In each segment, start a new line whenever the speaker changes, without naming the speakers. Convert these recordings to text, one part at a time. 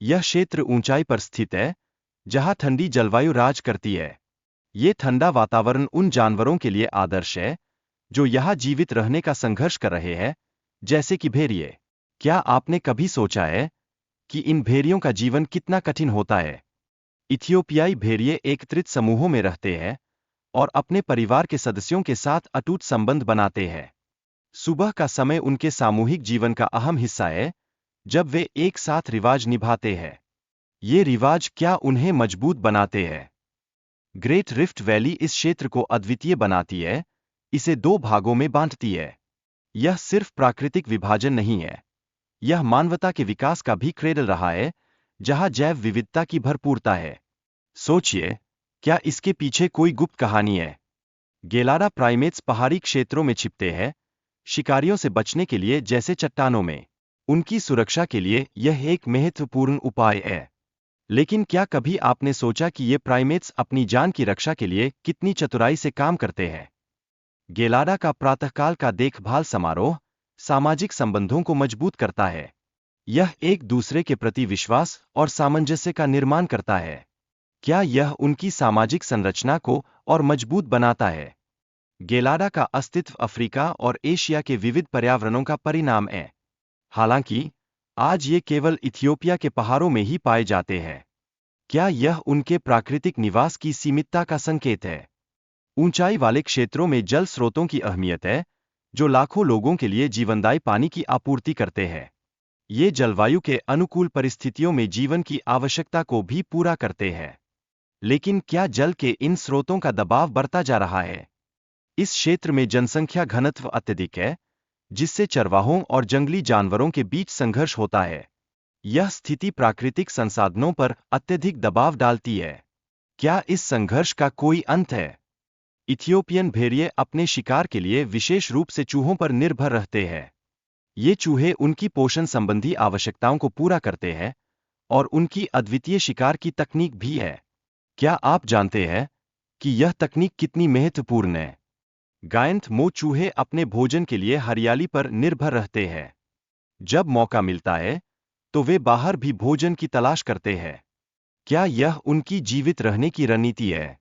यह क्षेत्र ऊंचाई पर स्थित है, जहां ठंडी जलवायु राज करती है। ये ठंडा वातावरण उन जानवरों के लिए आदर्श है जो यहां जीवित रहने का संघर्ष कर रहे हैं, जैसे कि भेड़िए। क्या आपने कभी सोचा है कि इन भेड़ियों का जीवन कितना कठिन होता है? इथियोपियाई भेड़िए एकत्रित समूहों में रहते हैं और अपने परिवार के सदस्यों के साथ अटूट संबंध बनाते हैं। सुबह का समय उनके सामूहिक जीवन का अहम हिस्सा है, जब वे एक साथ रिवाज निभाते हैं। ये रिवाज क्या उन्हें मजबूत बनाते हैं? ग्रेट रिफ्ट वैली इस क्षेत्र को अद्वितीय बनाती है, इसे दो भागों में बांटती है। यह सिर्फ प्राकृतिक विभाजन नहीं है, यह मानवता के विकास का भी क्रेडल रहा है, जहां जैव विविधता की भरपूरता है। सोचिए, क्या इसके पीछे कोई गुप्त कहानी है? गेलारा प्राइमेट्स पहाड़ी क्षेत्रों में छिपते हैं, शिकारियों से बचने के लिए, जैसे चट्टानों में। उनकी सुरक्षा के लिए यह एक महत्वपूर्ण उपाय है। लेकिन क्या कभी आपने सोचा कि ये प्राइमेट्स अपनी जान की रक्षा के लिए कितनी चतुराई से काम करते हैं? गेलारा का प्रातःकाल का देखभाल समारोह सामाजिक संबंधों को मजबूत करता है। यह एक दूसरे के प्रति विश्वास और सामंजस्य का निर्माण करता है। क्या यह उनकी सामाजिक संरचना को और मजबूत बनाता है? गेलारा का अस्तित्व अफ्रीका और एशिया के विविध पर्यावरणों का परिणाम है। हालांकि आज ये केवल इथियोपिया के पहाड़ों में ही पाए जाते हैं। क्या यह उनके प्राकृतिक निवास की सीमितता का संकेत है? ऊंचाई वाले क्षेत्रों में जल स्रोतों की अहमियत है, जो लाखों लोगों के लिए जीवनदायी पानी की आपूर्ति करते हैं। ये जलवायु के अनुकूल परिस्थितियों में जीवन की आवश्यकता को भी पूरा करते हैं। लेकिन क्या जल के इन स्रोतों का दबाव बढ़ता जा रहा है? इस क्षेत्र में जनसंख्या घनत्व अत्यधिक है, जिससे चरवाहों और जंगली जानवरों के बीच संघर्ष होता है। यह स्थिति प्राकृतिक संसाधनों पर अत्यधिक दबाव डालती है। क्या इस संघर्ष का कोई अंत है? इथियोपियन भेड़िए अपने शिकार के लिए विशेष रूप से चूहों पर निर्भर रहते हैं। ये चूहे उनकी पोषण संबंधी आवश्यकताओं को पूरा करते हैं और उनकी अद्वितीय शिकार की तकनीक भी है। क्या आप जानते हैं कि यह तकनीक कितनी महत्वपूर्ण है? गायंत मो चूहे अपने भोजन के लिए हरियाली पर निर्भर रहते हैं। जब मौका मिलता है तो वे बाहर भी भोजन की तलाश करते हैं। क्या यह उनकी जीवित रहने की रणनीति है?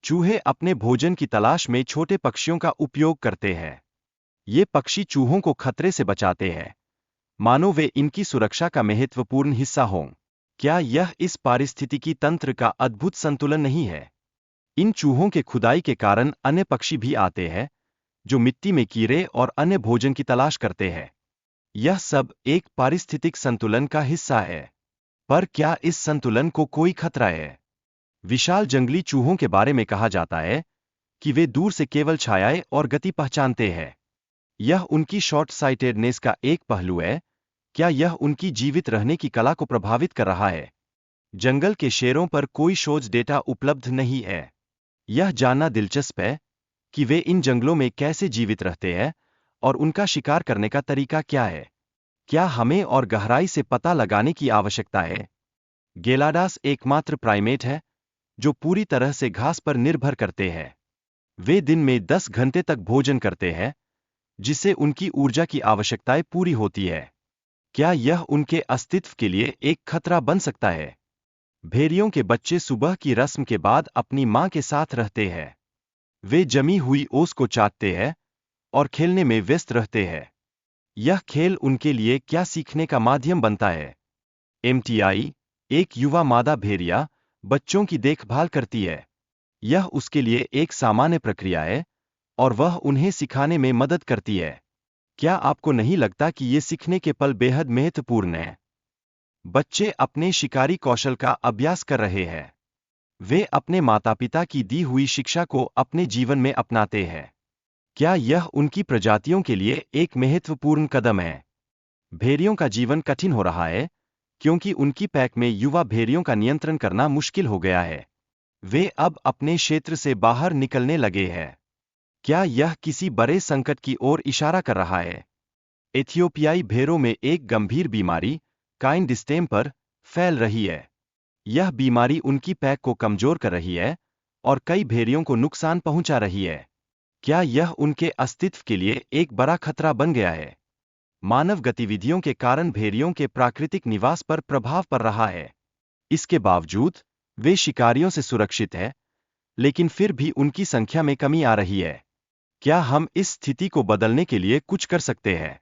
चूहे अपने भोजन की तलाश में छोटे पक्षियों का उपयोग करते हैं। ये पक्षी चूहों को खतरे से बचाते हैं, मानो वे इनकी सुरक्षा का महत्वपूर्ण हिस्सा हों। क्या यह इस पारिस्थितिकी तंत्र का अद्भुत संतुलन नहीं है? इन चूहों के खुदाई के कारण अन्य पक्षी भी आते हैं, जो मिट्टी में कीड़े और अन्य भोजन की तलाश करते हैं। यह सब एक पारिस्थितिक संतुलन का हिस्सा है। पर क्या इस संतुलन को कोई खतरा है? विशाल जंगली चूहों के बारे में कहा जाता है कि वे दूर से केवल छायाएं और गति पहचानते हैं। यह उनकी शॉर्ट साइटेडनेस का एक पहलू है। क्या यह उनकी जीवित रहने की कला को प्रभावित कर रहा है? जंगल के शेरों पर कोई शोध डेटा उपलब्ध नहीं है। यह जानना दिलचस्प है कि वे इन जंगलों में कैसे जीवित रहते हैं और उनका शिकार करने का तरीका क्या है। क्या हमें और गहराई से पता लगाने की आवश्यकता है? गेलाडास एकमात्र प्राइमेट है जो पूरी तरह से घास पर निर्भर करते हैं। वे दिन में 10 घंटे तक भोजन करते हैं, जिससे उनकी ऊर्जा की आवश्यकताएं पूरी होती है। क्या यह उनके अस्तित्व के लिए एक खतरा बन सकता है? भेड़ियों के बच्चे सुबह की रस्म के बाद अपनी मां के साथ रहते हैं। वे जमी हुई ओस को चाटते हैं और खेलने में व्यस्त रहते हैं। यह खेल उनके लिए क्या सीखने का माध्यम बनता है? एमटीआई, एक युवा मादा भेड़िया, बच्चों की देखभाल करती है। यह उसके लिए एक सामान्य प्रक्रिया है और वह उन्हें सिखाने में मदद करती है। क्या आपको नहीं लगता कि ये सीखने के पल बेहद महत्वपूर्ण हैं? बच्चे अपने शिकारी कौशल का अभ्यास कर रहे हैं। वे अपने माता-पिता की दी हुई शिक्षा को अपने जीवन में अपनाते हैं। क्या यह उनकी प्रजातियों के लिए एक महत्वपूर्ण कदम है? भेड़ियों का जीवन कठिन हो रहा है क्योंकि उनकी पैक में युवा भेड़ियों का नियंत्रण करना मुश्किल हो गया है। वे अब अपने क्षेत्र से बाहर निकलने लगे हैं। क्या यह किसी बड़े संकट की ओर इशारा कर रहा है? इथियोपियाई भेड़ों में एक गंभीर बीमारी, काइन डिस्टेम्पर, फैल रही है। यह बीमारी उनकी पैक को कमजोर कर रही है और कई भेड़ियों को नुकसान पहुंचा रही है। क्या यह उनके अस्तित्व के लिए एक बड़ा खतरा बन गया है? मानव गतिविधियों के कारण भेड़ियों के प्राकृतिक निवास पर प्रभाव पड़ रहा है। इसके बावजूद वे शिकारियों से सुरक्षित है, लेकिन फिर भी उनकी संख्या में कमी आ रही है। क्या हम इस स्थिति को बदलने के लिए कुछ कर सकते हैं?